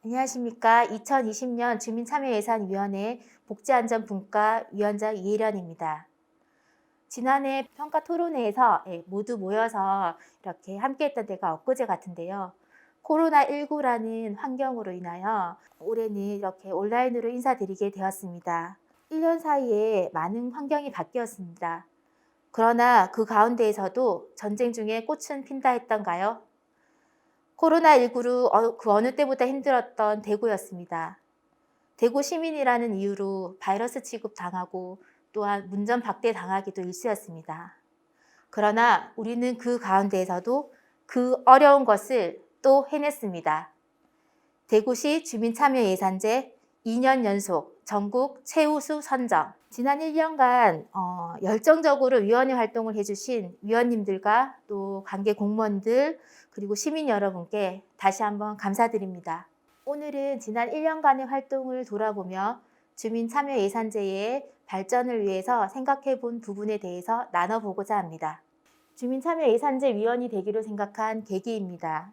안녕하십니까. 2020년 주민참여예산위원회 복지안전분과 위원장 이혜련입니다. 지난해 평가 토론회에서 모두 모여서 이렇게 함께했던 때가 엊그제 같은데요. 코로나19라는 환경으로 인하여 올해는 이렇게 온라인으로 인사드리게 되었습니다. 1년 사이에 많은 환경이 바뀌었습니다. 그러나 그 가운데에서도 전쟁 중에 꽃은 핀다 했던가요? 코로나19로 그 어느 때보다 힘들었던 대구였습니다. 대구 시민이라는 이유로 바이러스 취급당하고 또한 문전박대 당하기도 일쑤였습니다. 그러나 우리는 그 가운데에서도 그 어려운 것을 또 해냈습니다. 대구시 주민참여예산제 2년 연속 전국 최우수 선정. 지난 1년간 열정적으로 위원회 활동을 해주신 위원님들과 또 관계 공무원들 그리고 시민 여러분께 다시 한번 감사드립니다. 오늘은 지난 1년간의 활동을 돌아보며 주민참여예산제의 발전을 위해서 생각해 본 부분에 대해서 나눠보고자 합니다. 주민참여예산제 위원이 되기로 생각한 계기입니다.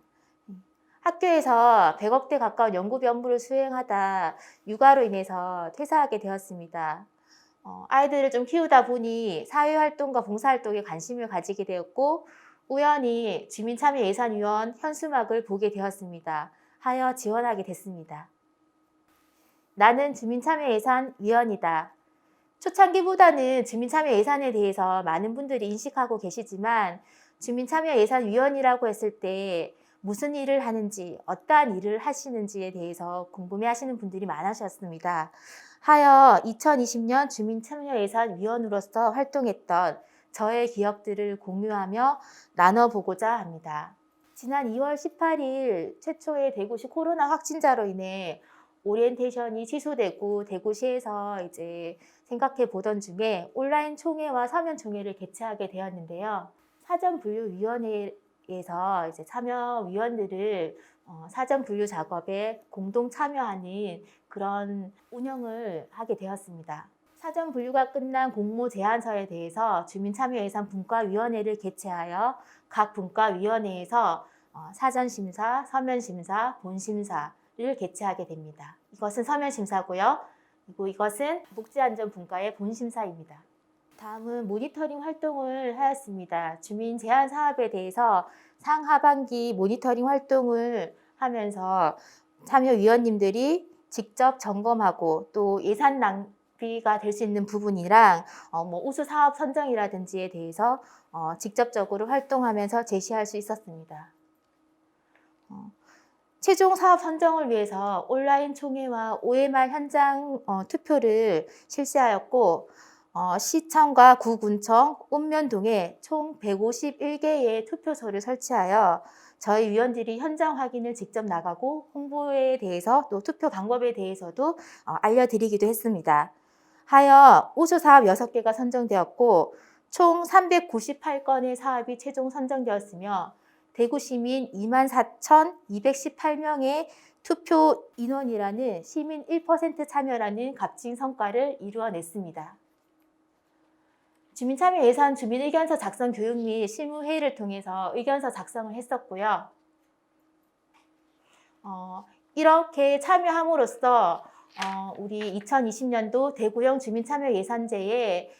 학교에서 100억대 가까운 연구비 업무를 수행하다 육아로 인해서 퇴사하게 되었습니다. 아이들을 좀 키우다 보니 사회활동과 봉사활동에 관심을 가지게 되었고 우연히 주민참여예산위원 현수막을 보게 되었습니다. 하여 지원하게 됐습니다. 나는 주민참여예산위원이다. 초창기보다는 주민참여예산에 대해서 많은 분들이 인식하고 계시지만 주민참여예산위원이라고 했을 때 무슨 일을 하는지, 어떠한 일을 하시는지에 대해서 궁금해하시는 분들이 많으셨습니다. 하여 2020년 주민참여예산위원으로서 활동했던 저의 기억들을 공유하며 나눠보고자 합니다. 지난 2월 18일 최초의 대구시 코로나 확진자로 인해 오리엔테이션이 취소되고 대구시에서 이제 생각해 보던 중에 온라인 총회와 서면 총회를 개최하게 되었는데요. 사전분류위원회에서 이제 참여위원들을 사전분류 작업에 공동 참여하는 그런 운영을 하게 되었습니다. 사전 분류가 끝난 공모 제안서에 대해서 주민참여예산분과위원회를 개최하여 각 분과위원회에서 사전심사, 서면심사, 본심사를 개최하게 됩니다. 이것은 서면심사고요. 그리고 이것은 복지안전분과의 본심사입니다. 다음은 모니터링 활동을 하였습니다. 주민 제안 사업에 대해서 상하반기 모니터링 활동을 하면서 참여위원님들이 직접 점검하고 또 예산 낭비가 될 수 있는 부분이랑 우수 사업 선정이라든지에 대해서 직접적으로 활동하면서 제시할 수 있었습니다. 최종 사업 선정을 위해서 온라인 총회와 OMR 현장 투표를 실시하였고 시청과 구군청, 읍면동에 총 151개의 투표소를 설치하여 저희 위원들이 현장 확인을 직접 나가고 홍보에 대해서 또 투표 방법에 대해서도 알려드리기도 했습니다. 하여 우수 사업 6개가 선정되었고 총 398건의 사업이 최종 선정되었으며 대구 시민 24,218명의 투표 인원이라는 시민 1% 참여라는 값진 성과를 이루어냈습니다. 주민참여예산 주민의견서 작성 교육 및 실무회의를 통해서 의견서 작성을 했었고요. 이렇게 참여함으로써 우리 2020년도 대구형 주민참여예산제에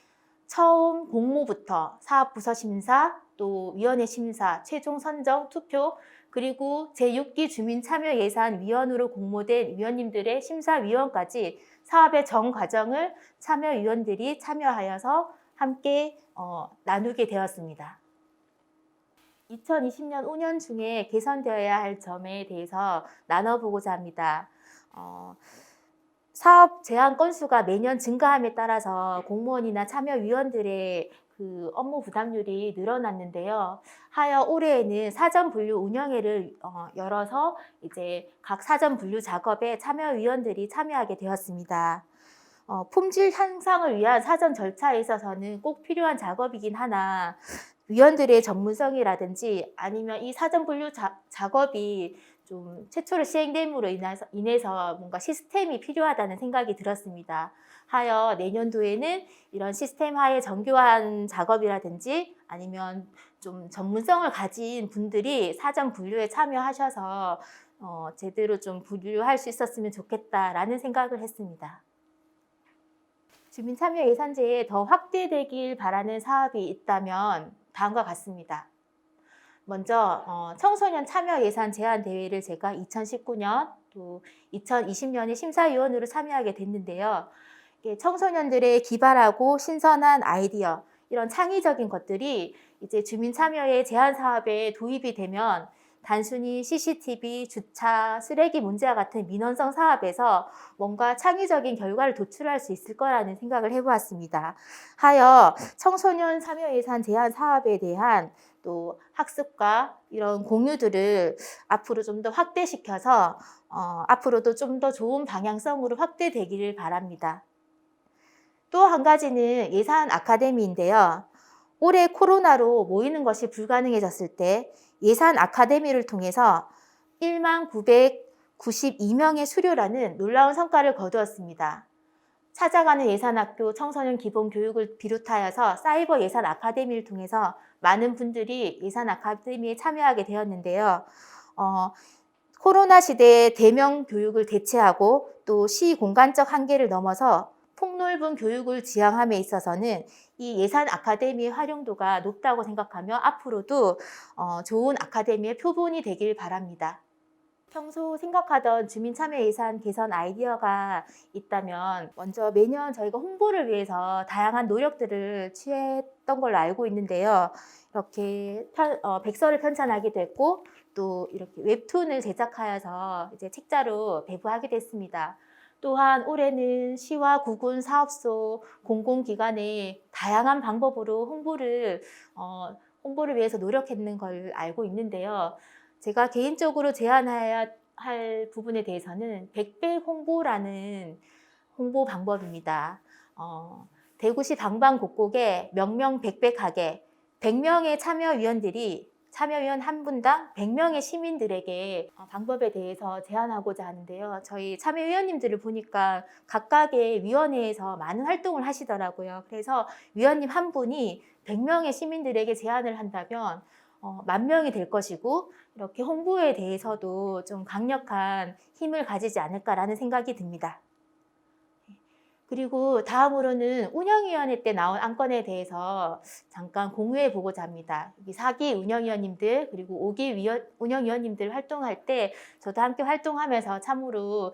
처음 공모부터 사업부서 심사, 또 위원회 심사, 최종 선정, 투표, 그리고 제6기 주민참여예산위원으로 공모된 위원님들의 심사위원까지 사업의 전 과정을 참여위원들이 참여하여서 함께 나누게 되었습니다. 2020년 5년 중에 개선되어야 할 점에 대해서 나눠보고자 합니다. 사업 제안 건수가 매년 증가함에 따라서 공무원이나 참여위원들의 그 업무 부담률이 늘어났는데요. 하여 올해에는 사전 분류 운영회를 열어서 이제 각 사전 분류 작업에 참여위원들이 참여하게 되었습니다. 품질 향상을 위한 사전 절차에 있어서는 꼭 필요한 작업이긴 하나 위원들의 전문성이라든지 아니면 이 사전 분류 작업이 좀 최초로 시행됨으로 인해서 뭔가 시스템이 필요하다는 생각이 들었습니다. 하여 내년도에는 이런 시스템화의 정교한 작업이라든지 아니면 좀 전문성을 가진 분들이 사전 분류에 참여하셔서 제대로 좀 분류할 수 있었으면 좋겠다라는 생각을 했습니다. 주민참여예산제에 더 확대되길 바라는 사업이 있다면 다음과 같습니다. 먼저 청소년 참여예산 제안대회를 제가 2019년 또 2020년에 심사위원으로 참여하게 됐는데요. 청소년들의 기발하고 신선한 아이디어, 이런 창의적인 것들이 이제 주민참여의 제안 사업에 도입이 되면 단순히 CCTV, 주차, 쓰레기 문제와 같은 민원성 사업에서 뭔가 창의적인 결과를 도출할 수 있을 거라는 생각을 해보았습니다. 하여 청소년 참여예산 제안 사업에 대한 또 학습과 이런 공유들을 앞으로 좀 더 확대시켜서 앞으로도 좀 더 좋은 방향성으로 확대되기를 바랍니다. 또 한 가지는 예산 아카데미인데요. 올해 코로나로 모이는 것이 불가능해졌을 때 예산 아카데미를 통해서 1992명의 수료라는 놀라운 성과를 거두었습니다. 찾아가는 예산학교 청소년 기본교육을 비롯하여서 사이버 예산 아카데미를 통해서 많은 분들이 예산 아카데미에 참여하게 되었는데요. 코로나 시대의 대면 교육을 대체하고 또 시공간적 한계를 넘어서 폭넓은 교육을 지향함에 있어서는 이 예산 아카데미의 활용도가 높다고 생각하며 앞으로도 좋은 아카데미의 표본이 되길 바랍니다. 평소 생각하던 주민참여 예산 개선 아이디어가 있다면 먼저 매년 저희가 홍보를 위해서 다양한 노력들을 취했던 걸로 알고 있는데요. 이렇게 백서를 편찬하게 됐고 또 이렇게 웹툰을 제작하여서 이제 책자로 배부하게 됐습니다. 또한 올해는 시와 구군, 사업소, 공공기관에 다양한 방법으로 홍보를 위해서 노력했는 걸 알고 있는데요. 제가 개인적으로 제안해야 할 부분에 대해서는 100배 홍보라는 홍보 방법입니다. 대구시 방방곡곡에 명명백백하게 100명의 참여위원 한 분당 100명의 시민들에게 방법에 대해서 제안하고자 하는데요. 저희 참여위원님들을 보니까 각각의 위원회에서 많은 활동을 하시더라고요. 그래서 위원님 한 분이 100명의 시민들에게 제안을 한다면 10,000명이 될 것이고 이렇게 홍보에 대해서도 좀 강력한 힘을 가지지 않을까라는 생각이 듭니다. 그리고 다음으로는 운영위원회 때 나온 안건에 대해서 잠깐 공유해 보고자 합니다. 4기 운영위원님들 그리고 5기 운영위원님들 활동할 때 저도 함께 활동하면서 참으로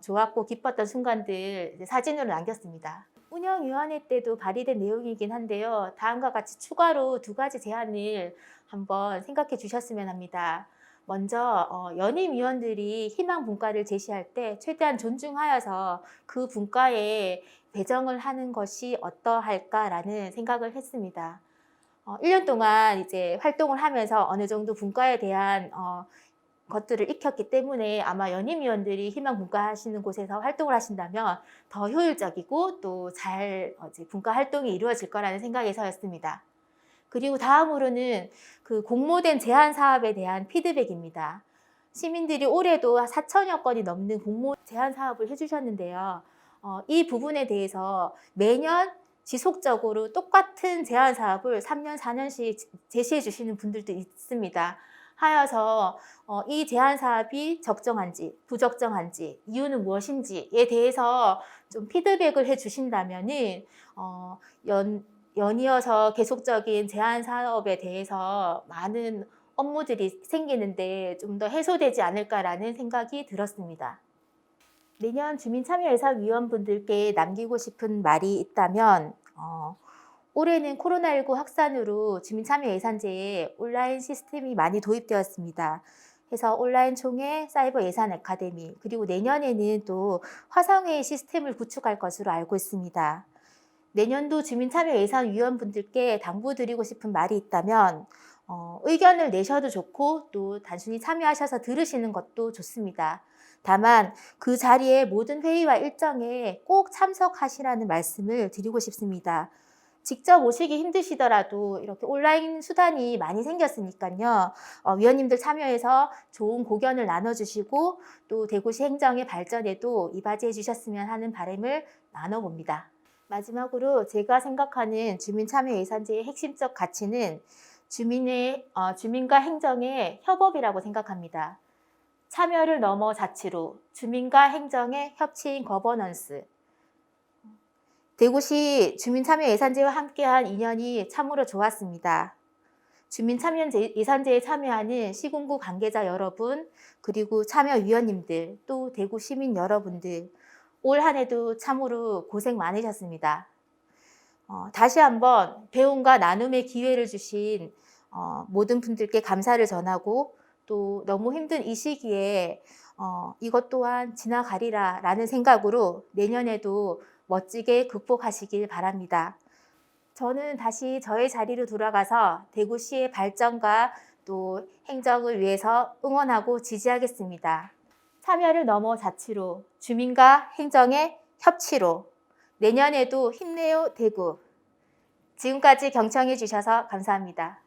좋았고 기뻤던 순간들 사진으로 남겼습니다. 운영위원회 때도 발의된 내용이긴 한데요. 다음과 같이 추가로 2가지 제안을 한번 생각해 주셨으면 합니다. 먼저 연임위원들이 희망 분과를 제시할 때 최대한 존중하여서 그 분과에 배정을 하는 것이 어떠할까라는 생각을 했습니다. 1년 동안 이제 활동을 하면서 어느 정도 분과에 대한 것들을 익혔기 때문에 아마 연임위원들이 희망 분과하시는 곳에서 활동을 하신다면 더 효율적이고 또 잘 분과 활동이 이루어질 거라는 생각에서였습니다. 그리고 다음으로는 그 공모된 제안 사업에 대한 피드백입니다. 시민들이 올해도 4천여 건이 넘는 공모 제안 사업을 해주셨는데요. 이 부분에 대해서 매년 지속적으로 똑같은 제안 사업을 3년, 4년씩 제시해 주시는 분들도 있습니다. 하여서 이 제안 사업이 적정한지 부적정한지 이유는 무엇인지에 대해서 좀 피드백을 해 주신다면은 연이어서 계속적인 제안 사업에 대해서 많은 업무들이 생기는데 좀 더 해소되지 않을까라는 생각이 들었습니다. 내년 주민참여예산위원분들께 남기고 싶은 말이 있다면 올해는 코로나19 확산으로 주민참여예산제에 온라인 시스템이 많이 도입되었습니다. 그래서 온라인 총회, 사이버 예산 아카데미, 그리고 내년에는 또 화상회의 시스템을 구축할 것으로 알고 있습니다. 내년도 주민참여예산위원분들께 당부드리고 싶은 말이 있다면 의견을 내셔도 좋고 또 단순히 참여하셔서 들으시는 것도 좋습니다. 다만 그 자리에 모든 회의와 일정에 꼭 참석하시라는 말씀을 드리고 싶습니다. 직접 오시기 힘드시더라도 이렇게 온라인 수단이 많이 생겼으니까요. 위원님들 참여해서 좋은 고견을 나눠주시고 또 대구시 행정의 발전에도 이바지해 주셨으면 하는 바람을 나눠봅니다. 마지막으로 제가 생각하는 주민참여예산제의 핵심적 가치는 주민과 행정의 협업이라고 생각합니다. 참여를 넘어 자치로 주민과 행정의 협치인 거버넌스. 대구시 주민참여예산제와 함께한 인연이 참으로 좋았습니다. 주민참여예산제에 참여하는 시군구 관계자 여러분, 그리고 참여위원님들, 또 대구 시민 여러분들, 올 한 해도 참으로 고생 많으셨습니다. 다시 한번 배움과 나눔의 기회를 주신 모든 분들께 감사를 전하고 또 너무 힘든 이 시기에 이것 또한 지나가리라 라는 생각으로 내년에도 멋지게 극복하시길 바랍니다. 저는 다시 저의 자리로 돌아가서 대구시의 발전과 또 행정을 위해서 응원하고 지지하겠습니다. 참여를 넘어 자치로, 주민과 행정의 협치로, 내년에도 힘내요 대구. 지금까지 경청해 주셔서 감사합니다.